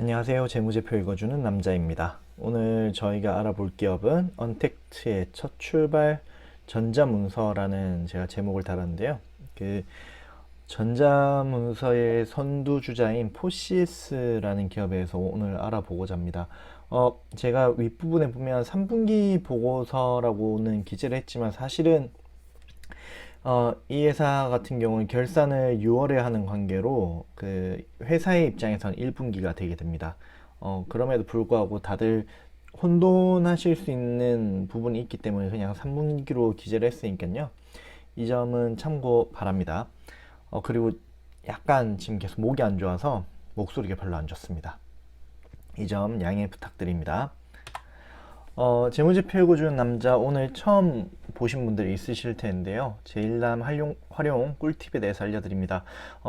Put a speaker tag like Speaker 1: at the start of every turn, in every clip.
Speaker 1: 안녕하세요. 재무제표 읽어주는 남자입니다. 오늘 저희가 알아볼 기업은 언택트의 첫 출발 전자문서라는 제가 제목을 달았는데요. 그 전자문서의 선두주자인 포시스라는 기업에서 오늘 알아보고자 합니다. 제가 윗부분에 보면 3분기 보고서라고는 기재를 했지만 사실은 이 회사 같은 경우는 결산을 6월에 하는 관계로 그 회사의 입장에서는 1분기가 되게 됩니다. 그럼에도 불구하고 다들 혼돈하실 수 있는 부분이 있기 때문에 그냥 3분기로 기재를 했으니까요. 이 점은 참고 바랍니다. 그리고 약간 지금 계속 목이 안 좋아서 목소리가 별로 안 좋습니다. 이 점 양해 부탁드립니다. 재무제표 읽어주는 남자 오늘 처음 보신 분들이 있으실 텐데요. 제일남 활용 꿀팁에 대해서 알려드립니다.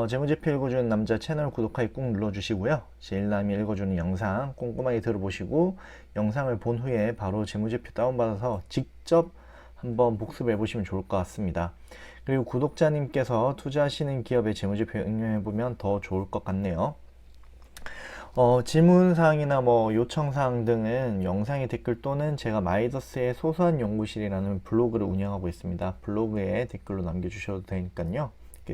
Speaker 1: 재무제표 읽어주는 남자 채널 구독하기 꾹 눌러주시고요. 제일남이 읽어주는 영상 꼼꼼하게 들어보시고 영상을 본 후에 바로 재무제표 다운받아서 직접 한번 복습해 보시면 좋을 것 같습니다. 그리고 구독자님께서 투자하시는 기업의 재무제표 응용해보면 더 좋을 것 같네요. 질문사항이나 뭐 요청사항 등은 영상의 댓글 또는 제가 마이더스의 소소한 연구실이라는 블로그를 운영하고 있습니다. 블로그에 댓글로 남겨주셔도 되니까요.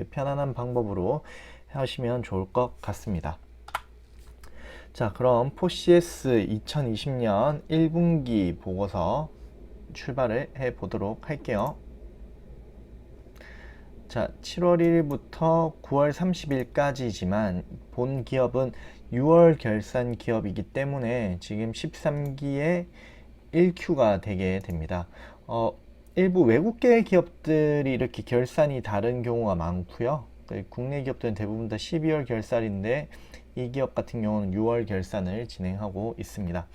Speaker 1: 편안한 방법으로 하시면 좋을 것 같습니다. 자, 그럼 포시에스 2020년 1분기 보고서 출발을 해 보도록 할게요. 자, 7월 1일부터 9월 30일까지지만 본 기업은 6월 결산 기업이기 때문에 지금 13기에 1Q가 되게 됩니다. 일부 외국계 기업들이 이렇게 결산이 다른 경우가 많고요. 국내 기업들은 대부분 다 12월 결산인데 이 기업 같은 경우는 6월 결산을 진행하고 있습니다.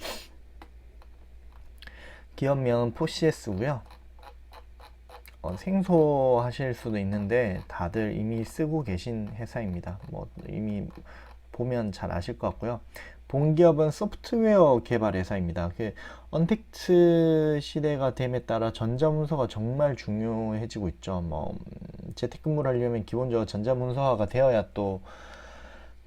Speaker 1: 기업명은 포시에스고요. 생소하실 수도 있는데 다들 이미 쓰고 계신 회사입니다. 뭐 이미 보면 잘 아실 것 같고요. 본기업은 소프트웨어 개발 회사입니다. 언택트 시대가 됨에 따라 전자문서가 정말 중요해지고 있죠. 재택근무를 하려면 기본적으로 전자문서화가 되어야 또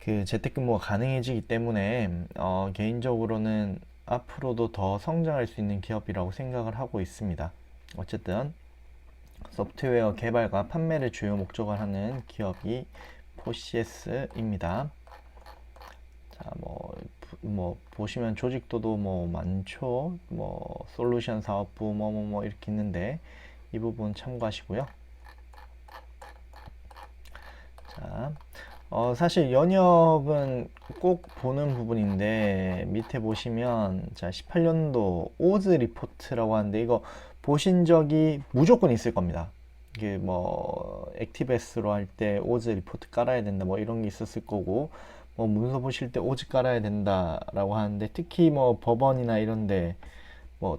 Speaker 1: 그 재택근무가 가능해지기 때문에 개인적으로는 앞으로도 더 성장할 수 있는 기업이라고 생각을 하고 있습니다. 어쨌든 소프트웨어 개발과 판매를 주요 목적으로 하는 기업이 포시에스입니다. 자, 보시면 조직도도 많죠. 솔루션 사업부 이렇게 있는데 이 부분 참고하시고요. 자, 사실 연역은 꼭 보는 부분인데 밑에 보시면 자 18년도 오즈 리포트라고 하는데 이거 보신 적이 무조건 있을 겁니다. 이게 액티베스로 할 때 오즈 리포트 깔아야 된다 이런 게 있었을 거고 문서 보실 때 오즈 깔아야 된다라고 하는데 특히 법원이나 이런데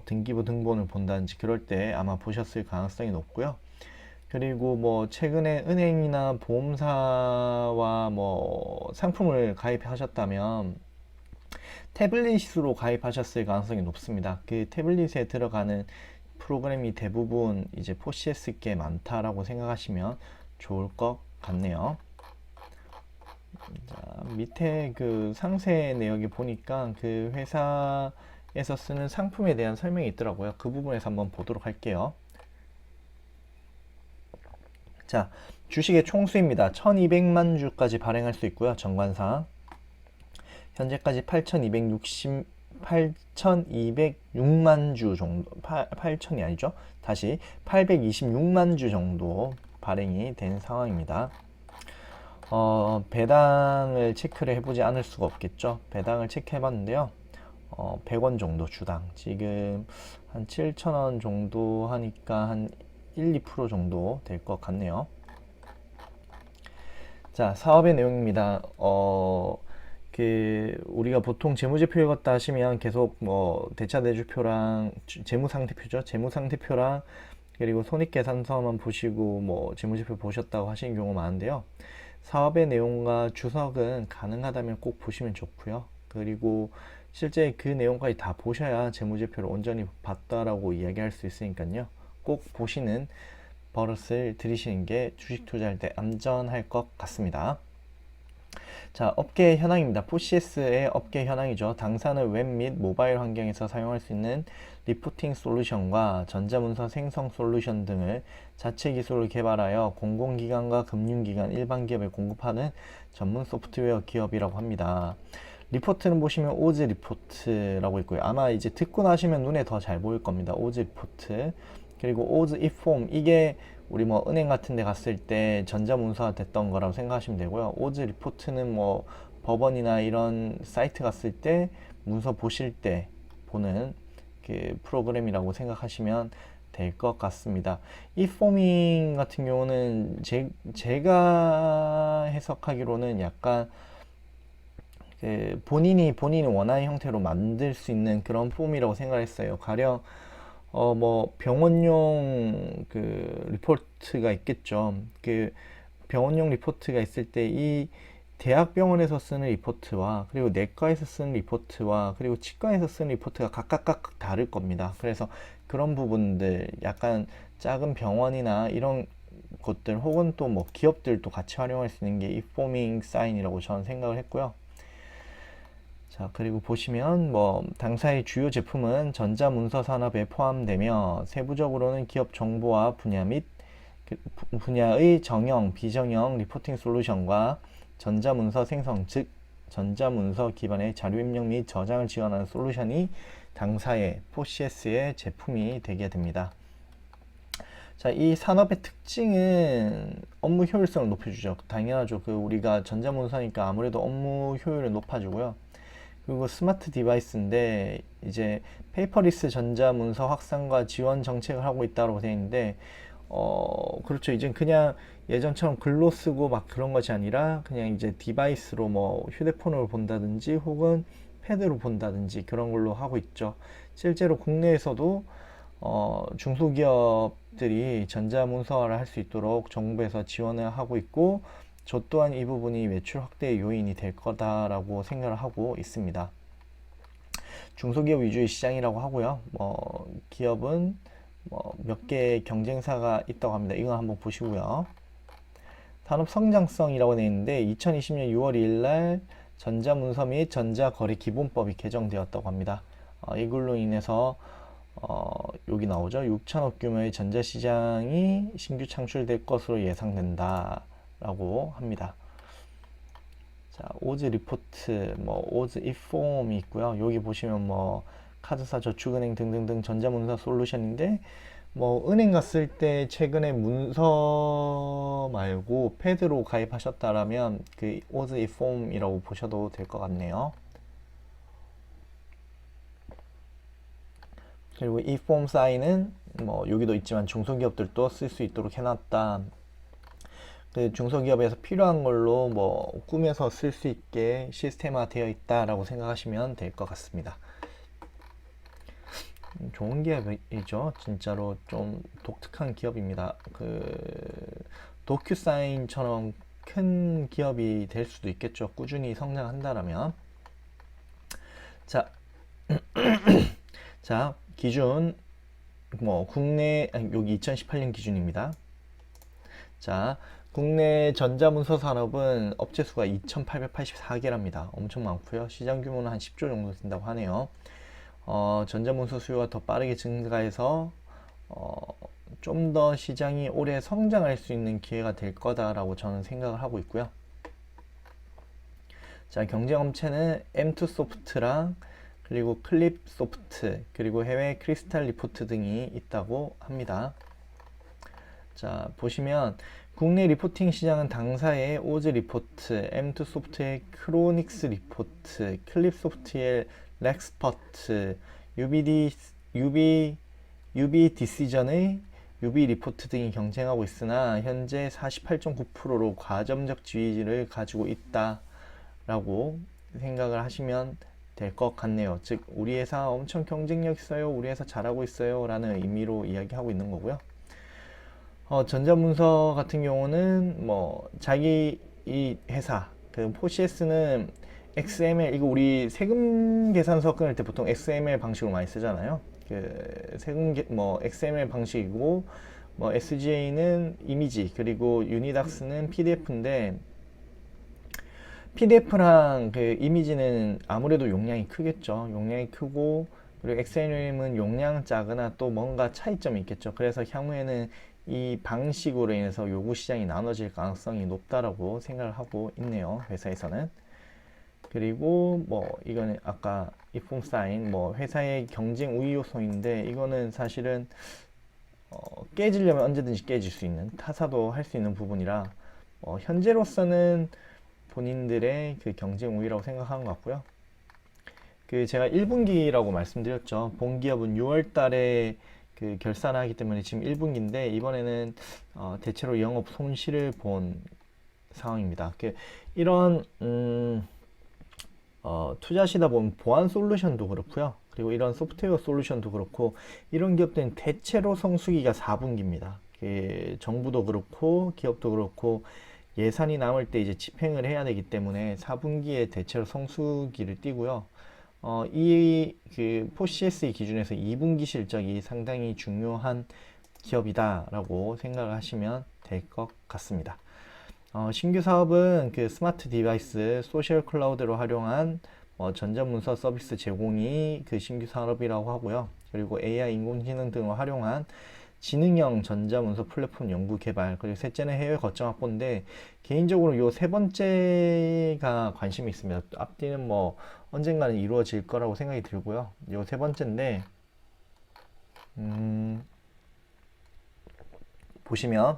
Speaker 1: 등기부 등본을 본다든지 그럴 때 아마 보셨을 가능성이 높고요. 그리고 최근에 은행이나 보험사와 상품을 가입하셨다면 태블릿으로 가입하셨을 가능성이 높습니다. 그 태블릿에 들어가는 프로그램이 대부분 이제 포시에스께 많다라고 생각하시면 좋을 것 같네요. 자, 밑에 그 상세 내역에 보니까 그 회사에서 쓰는 상품에 대한 설명이 있더라고요. 그 부분에서 한번 보도록 할게요. 자, 주식의 총수입니다. 1200만 주까지 발행할 수 있고요. 정관상 현재까지 8206만 주 정도 8천이 아니죠. 다시 826만 주 정도 발행이 된 상황입니다. 배당을 체크를 해보지 않을 수가 없겠죠. 배당을 체크해봤는데요. 100원 정도 주당 지금 한 7,000원 정도 하니까 한 1~2% 정도 될 것 같네요. 자, 사업의 내용입니다. 우리가 보통 재무제표 읽었다 하시면 계속 대차대조표랑 재무상태표죠. 재무상태표랑 그리고 손익계산서만 보시고 재무제표 보셨다고 하시는 경우가 많은데요. 사업의 내용과 주석은 가능하다면 꼭 보시면 좋고요. 그리고 실제 그 내용까지 다 보셔야 재무제표를 온전히 봤다라고 이야기할 수 있으니까요. 꼭 보시는 버릇을 들이시는 게 주식 투자할 때 안전할 것 같습니다. 자, 업계 현황입니다. 포시스의 업계 현황이죠. 당사는 웹 및 모바일 환경에서 사용할 수 있는 리포팅 솔루션과 전자문서 생성 솔루션 등을 자체 기술을 개발하여 공공기관과 금융기관, 일반 기업에 공급하는 전문 소프트웨어 기업이라고 합니다. 리포트는 보시면 오즈 리포트라고 있고요. 아마 이제 듣고 나시면 눈에 더 잘 보일 겁니다. 오즈 리포트. 그리고 오즈 이폼, 이게 우리 뭐 은행 같은 데 갔을 때 전자문서가 됐던 거라고 생각하시면 되고요. 오즈 리포트는 뭐 법원이나 이런 사이트 갔을 때 문서 보실 때 보는 그 프로그램이라고 생각하시면 될 것 같습니다. 이 포밍 같은 경우는 제가 해석하기로는 약간 그 본인이 원하는 형태로 만들 수 있는 그런 폼이라고 생각했어요. 가령 뭐 병원용 그 리포트가 있겠죠. 그 병원용 리포트가 있을 때 이 대학병원에서 쓰는 리포트와 그리고 내과에서 쓰는 리포트와 그리고 치과에서 쓰는 리포트가 각각 다를 겁니다. 그래서 그런 부분들 약간 작은 병원이나 이런 곳들 혹은 또 뭐 기업들도 같이 활용할 수 있는 게 이 포밍 사인이라고 저는 생각을 했고요. 자, 그리고 보시면 뭐 당사의 주요 제품은 전자문서 산업에 포함되며 세부적으로는 기업 정보와 분야 및 분야의 정형, 비정형 리포팅 솔루션과 전자문서 생성, 즉 전자문서 기반의 자료 입력 및 저장을 지원하는 솔루션이 당사의 포시스의 제품이 되게 됩니다. 자, 이 산업의 특징은 업무 효율성을 높여주죠. 당연하죠. 그 우리가 전자문서니까 아무래도 업무 효율을 높아주고요. 그리고 스마트 디바이스인데 이제 페이퍼리스 전자문서 확산과 지원 정책을 하고 있다고 되어 있는데 그렇죠. 이제 그냥 예전처럼 글로 쓰고 막 그런 것이 아니라 그냥 이제 디바이스로 뭐 휴대폰으로 본다든지 혹은 패드로 본다든지 그런 걸로 하고 있죠. 실제로 국내에서도 중소기업들이 전자문서화를 할 수 있도록 정부에서 지원을 하고 있고 저 또한 이 부분이 매출 확대의 요인이 될 거다라고 생각을 하고 있습니다. 중소기업 위주의 시장이라고 하고요. 기업은 몇 개의 경쟁사가 있다고 합니다. 이건 한번 보시고요. 산업 성장성이라고 되어 있는데 2020년 6월 2일 날 전자문서 및 전자거래 기본법이 개정되었다고 합니다. 이걸로 인해서 여기 나오죠. 6천억 규모의 전자시장이 신규 창출될 것으로 예상된다 라고 합니다. 자, 오즈 리포트, 뭐 오즈 이폼이 있고요. 여기 보시면 뭐 카드사, 저축은행 등등등 전자문서 솔루션인데 뭐 은행 갔을 때 최근에 문서 말고 패드로 가입하셨다라면 그 오즈 이폼이라고 보셔도 될 것 같네요. 그리고 이폼 사인은 뭐 여기도 있지만 중소기업들도 쓸 수 있도록 해놨다. 그 중소기업에서 필요한 걸로 뭐 꾸며서 쓸 수 있게 시스템화 되어 있다라고 생각하시면 될 것 같습니다. 좋은 기업이죠. 진짜로 좀 독특한 기업입니다. 그 도큐사인처럼 큰 기업이 될 수도 있겠죠. 꾸준히 성장한다라면. 자, 자, 기준 뭐 국내 여기 2018년 기준입니다. 자, 국내 전자문서 산업은 업체 수가 2,884개랍니다. 엄청 많고요. 시장 규모는 한 10조 정도 된다고 하네요. 전자문서 수요가 더 빠르게 증가해서 좀 더 시장이 올해 성장할 수 있는 기회가 될 거다라고 저는 생각을 하고 있고요. 자, 경쟁 업체는 M2소프트랑 그리고 클립소프트 그리고 해외 크리스탈 리포트 등이 있다고 합니다. 자, 보시면 국내 리포팅 시장은 당사의 오즈 리포트, M2소프트의 크로닉스 리포트, 클립소프트의 렉스퍼트, UB 디시전의 UB 리포트 등이 경쟁하고 있으나 현재 48.9%로 과점적 지위를 가지고 있다라고 생각을 하시면 될 것 같네요. 즉 우리 회사 엄청 경쟁력 있어요, 우리 회사 잘하고 있어요 라는 의미로 이야기하고 있는 거고요. 전자문서 같은 경우는 뭐 자기 이 회사 그 포시스는 XML, 이거 우리 세금 계산서 끊을 때 보통 XML 방식으로 많이 쓰잖아요. 그 세금 뭐 XML 방식이고 뭐 SGA는 이미지 그리고 유니닥스는 PDF인데 PDF랑 그 이미지는 아무래도 용량이 크겠죠. 용량이 크고 그리고 엑셀은 용량 작으나 또 뭔가 차이점이 있겠죠. 그래서 향후에는 이 방식으로 인해서 요구 시장이 나눠질 가능성이 높다라고 생각을 하고 있네요. 회사에서는. 그리고 뭐 이거는 아까 이폼 사인 뭐 회사의 경쟁 우위 요소인데 이거는 사실은 깨지려면 언제든지 깨질 수 있는 타사도 할 수 있는 부분이라 현재로서는 본인들의 그 경쟁 우위라고 생각하는 것 같고요. 그 제가 1분기라고 말씀드렸죠. 본기업은 6월 달에 그 결산하기 때문에 지금 1분기인데 이번에는 대체로 영업 손실을 본 상황입니다. 이런 투자하시다 보면 보안 솔루션도 그렇고요. 그리고 이런 소프트웨어 솔루션도 그렇고 이런 기업들은 대체로 성수기가 4분기입니다. 정부도 그렇고 기업도 그렇고 예산이 남을 때 이제 집행을 해야 되기 때문에 4분기에 대체로 성수기를 띠고요. 이 포CSE 기준에서 2분기 실적이 상당히 중요한 기업이다라고 생각을 하시면 될 것 같습니다. 신규 사업은 그 스마트 디바이스, 소셜 클라우드로 활용한 전자문서 서비스 제공이 그 신규 사업이라고 하고요. 그리고 AI, 인공지능 등을 활용한 지능형 전자문서 플랫폼 연구 개발, 그리고 셋째는 해외 거점 확보인데 개인적으로 요 세 번째가 관심이 있습니다. 앞뒤는 뭐 언젠가는 이루어질 거라고 생각이 들고요. 요 세 번째인데 보시면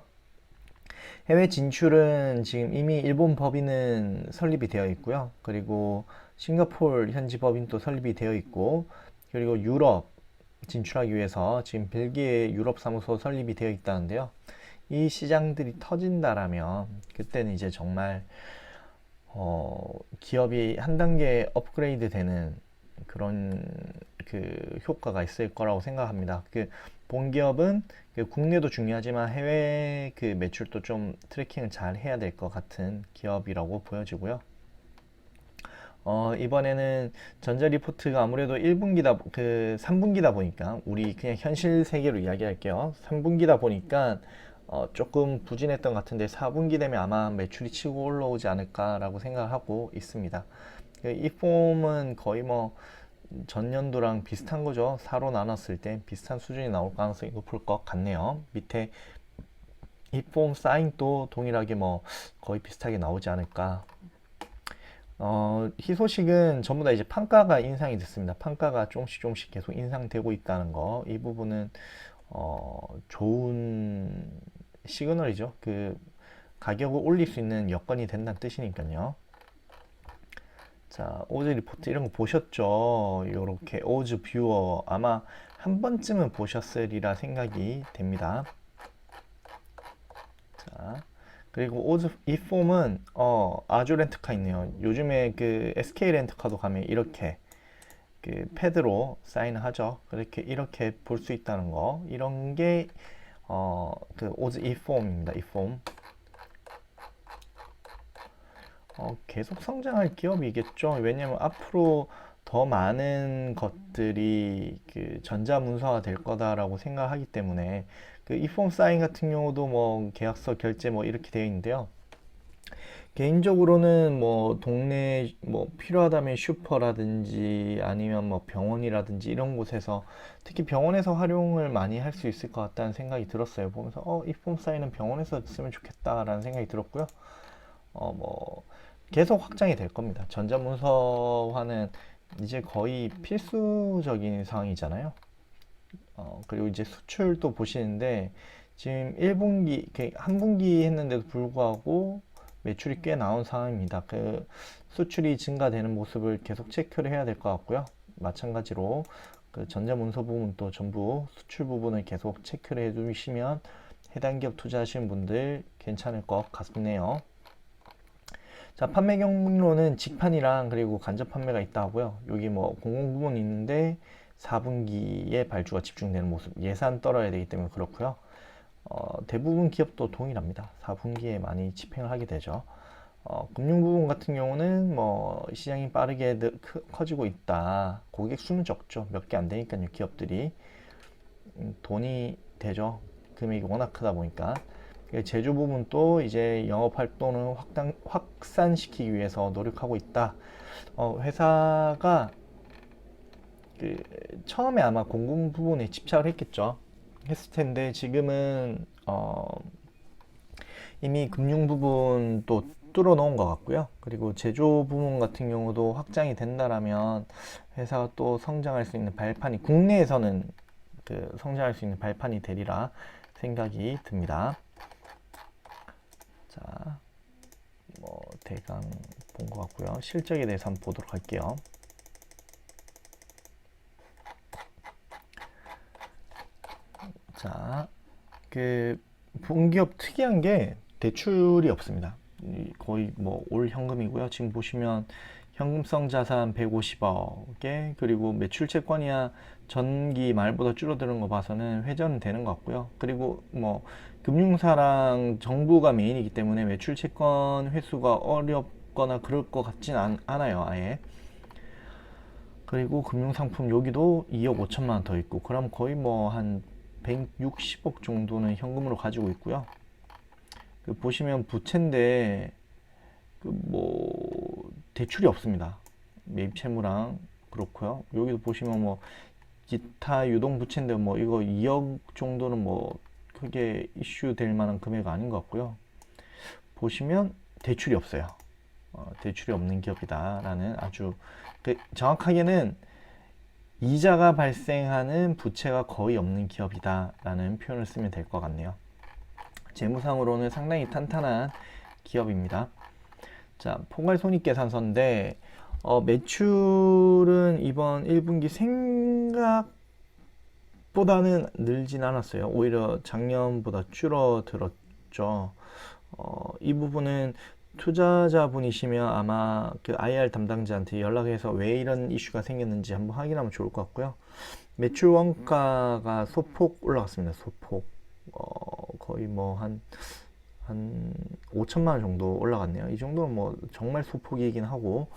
Speaker 1: 해외 진출은 지금 이미 일본 법인은 설립이 되어 있고요. 그리고 싱가포르 현지 법인도 설립이 되어 있고, 그리고 유럽 진출하기 위해서 지금 벨기에 유럽 사무소 설립이 되어 있다는데요. 이 시장들이 터진다라면 그때는 이제 정말 기업이 한 단계 업그레이드 되는 그런 그 효과가 있을 거라고 생각합니다. 본 기업은 국내도 중요하지만 해외 그 매출도 좀 트래킹을 잘 해야 될 것 같은 기업이라고 보여지고요. 이번에는 전자 리포트가 아무래도 1분기다, 3분기다 보니까, 우리 그냥 현실 세계로 이야기할게요. 3분기다 보니까, 조금 부진했던 것 같은데, 4분기 되면 아마 매출이 치고 올라오지 않을까라고 생각하고 있습니다. 이 폼은 거의 뭐, 전년도랑 비슷한 거죠. 4로 나눴을 때 비슷한 수준이 나올 가능성이 높을 것 같네요. 밑에 이 폼 사인도 동일하게 뭐, 거의 비슷하게 나오지 않을까. 희소식은 전부 다 이제 판가가 인상이 됐습니다. 판가가 조금씩 조금씩 계속 인상되고 있다는 거. 이 부분은, 좋은 시그널이죠. 가격을 올릴 수 있는 여건이 된다는 뜻이니까요. 자, 오즈 리포트 이런 거 보셨죠? 요렇게 오즈 뷰어 아마 한 번쯤은 보셨으리라 생각이 됩니다. 자. 그리고 오즈 이 폼은 아주 렌트카 있네요. 요즘에 SK 렌트카도 가면 이렇게 패드로 사인을 하죠. 이렇게 볼 수 있다는 거. 이런 게 오즈 이 폼입니다. 이 폼. 계속 성장할 기업이겠죠. 왜냐면 앞으로 더 많은 것들이 전자문서화 될 거다라고 생각하기 때문에 이폼 사인 같은 경우도 뭐 계약서 결제 뭐 이렇게 되어 있는데요. 개인적으로는 뭐 동네 뭐 필요하다면 슈퍼라든지 아니면 뭐 병원이라든지 이런 곳에서 특히 병원에서 활용을 많이 할 수 있을 것 같다는 생각이 들었어요. 보면서 이폼 사인은 병원에서 쓰면 좋겠다라는 생각이 들었고요. 뭐 계속 확장이 될 겁니다. 전자문서화는 이제 거의 필수적인 상황이잖아요. 그리고 이제 수출도 보시는데 지금 1분기, 한 분기 했는데도 불구하고 매출이 꽤 나온 상황입니다. 수출이 증가되는 모습을 계속 체크를 해야 될 것 같고요. 마찬가지로 전자문서 부분도 전부 수출 부분을 계속 체크를 해두시면 해당 기업 투자하시는 분들 괜찮을 것 같네요. 자, 판매 경로는 직판이랑 그리고 간접 판매가 있다 하고요. 여기 뭐 공공 부분이 있는데 4분기에 발주가 집중되는 모습, 예산 떨어야 되기 때문에 그렇고요. 대부분 기업도 동일합니다. 4분기에 많이 집행을 하게 되죠. 금융 부분 같은 경우는 뭐 시장이 빠르게 커지고 있다. 고객 수는 적죠. 몇 개 안 되니까요. 기업들이 돈이 되죠. 금액이 워낙 크다 보니까. 제조 부분도 이제 영업 활동을 확산시키기 위해서 노력하고 있다. 회사가 처음에 아마 공군 부분에 집착을 했겠죠. 했을 텐데 지금은 이미 금융 부분도 뚫어 놓은 것 같고요. 그리고 제조 부분 같은 경우도 확장이 된다라면 회사가 또 성장할 수 있는 발판이 국내에서는 성장할 수 있는 발판이 되리라 생각이 듭니다. 자, 대강 본 것 같고요. 실적에 대해서 한번 보도록 할게요. 자, 본기업 특이한 게 대출이 없습니다. 거의 올 현금이고요. 지금 보시면 현금성 자산 150억에 그리고 매출 채권이야 전기 말보다 줄어드는 거 봐서는 회전은 되는 것 같고요. 그리고 금융사랑 정부가 메인이기 때문에 매출 채권 회수가 어렵거나 그럴 것 같진 않아요. 아예. 그리고 금융상품 여기도 2억 5천만 원 더 있고 그럼 거의 한 160억 정도는 현금으로 가지고 있고요. 보시면 부채인데 대출이 없습니다. 매입 채무랑 그렇고요. 여기도 보시면 기타 유동 부채인데 이거 2억 정도는 크게 이슈 될 만한 금액 아닌 것 같고요. 보시면 대출이 없어요. 대출이 없는 기업이다라는 아주 정확하게는 이자가 발생하는 부채가 거의 없는 기업이다라는 표현을 쓰면 될 것 같네요. 재무상으로는 상당히 탄탄한 기업입니다. 자, 포괄손익계산서인데 매출은 이번 1분기 생각보다는 늘진 않았어요. 오히려 작년보다 줄어들었죠. 이 부분은 투자자분이시면 아마 IR 담당자한테 연락해서 왜 이런 이슈가 생겼는지 한번 확인하면 좋을 것 같고요. 매출 원가가 소폭 올라갔습니다. 소폭. 거의 한 5천만 원 정도 올라갔네요. 이 정도는 정말 소폭이긴 하고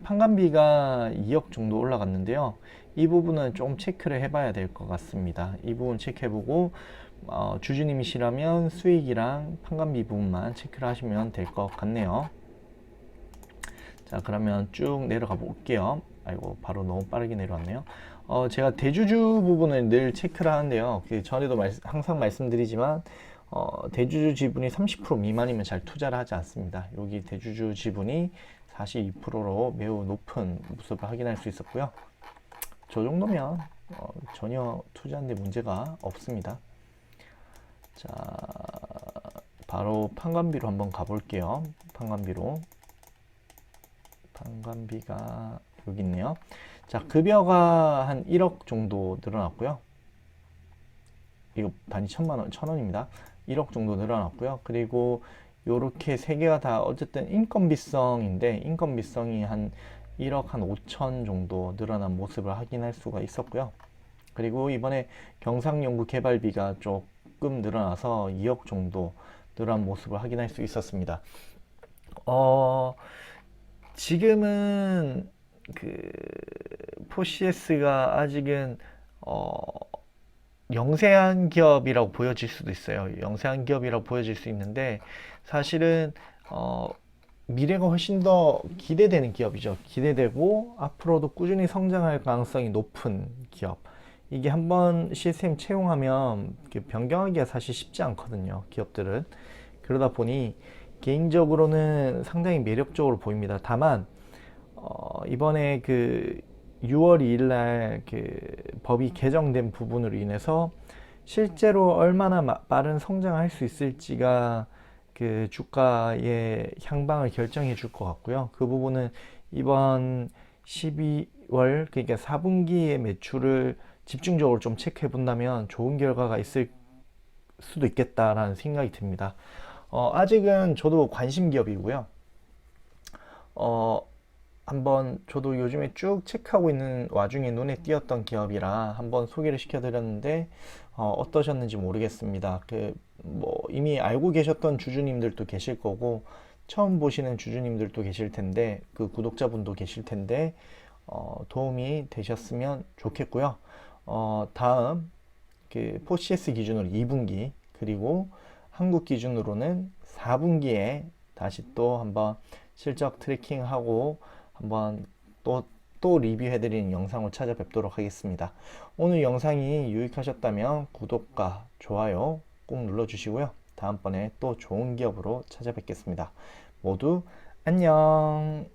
Speaker 1: 판관비가 2억 정도 올라갔는데요. 이 부분은 좀 체크를 해봐야 될 것 같습니다. 이 부분 체크해보고 주주님이시라면 수익이랑 판관비 부분만 체크를 하시면 될 것 같네요. 자, 그러면 쭉 내려가 볼게요. 아이고, 바로 너무 빠르게 내려왔네요. 제가 대주주 부분을 늘 체크를 하는데요. 전에도 항상 말씀드리지만 대주주 지분이 30% 미만이면 잘 투자를 하지 않습니다. 여기 대주주 지분이 42%로 매우 높은 모습을 확인할 수 있었고요. 저 정도면 전혀 투자하는데 문제가 없습니다. 자, 바로 판관비로 한번 가볼게요. 판관비가 여기 있네요. 자, 급여가 한 1억 정도 늘어났고요. 이거 단위 1,000원입니다. 1억 정도 늘어났고요. 그리고 요렇게 세 개가 다 어쨌든 인건비성인데 인건비성이 한 1억 한 5천 정도 늘어난 모습을 확인할 수가 있었고요. 그리고 이번에 경상연구개발비가 조금 늘어나서 2억 정도 늘어난 모습을 확인할 수 있었습니다. 지금은 포시에스가 아직은 영세한 기업이라고 보여질 수도 있어요. 영세한 기업이라고 보여질 수 있는데 사실은 미래가 훨씬 더 기대되는 기업이죠. 기대되고 앞으로도 꾸준히 성장할 가능성이 높은 기업. 이게 한번 시스템 채용하면 변경하기가 사실 쉽지 않거든요. 기업들은. 그러다 보니 개인적으로는 상당히 매력적으로 보입니다. 다만 이번에 6월 2일 날 법이 개정된 부분으로 인해서 실제로 얼마나 빠른 성장을 할 수 있을지가 주가의 향방을 결정해 줄 것 같고요. 그 부분은 이번 12월 그러니까 4분기의 매출을 집중적으로 좀 체크해 본다면 좋은 결과가 있을 수도 있겠다라는 생각이 듭니다. 아직은 저도 관심 기업이고요. 한번 저도 요즘에 쭉 체크하고 있는 와중에 눈에 띄었던 기업이라 한번 소개를 시켜드렸는데 어떠셨는지 모르겠습니다. 이미 알고 계셨던 주주님들도 계실 거고 처음 보시는 주주님들도 계실 텐데 구독자분도 계실 텐데 도움이 되셨으면 좋겠고요. 다음 포시에스 기준으로 2분기 그리고 한국 기준으로는 4분기에 다시 또 한번 실적 트래킹하고 한번 또 리뷰해드리는 영상으로 찾아뵙도록 하겠습니다. 오늘 영상이 유익하셨다면 구독과 좋아요 꼭 눌러주시고요. 다음번에 또 좋은 기업으로 찾아뵙겠습니다. 모두 안녕.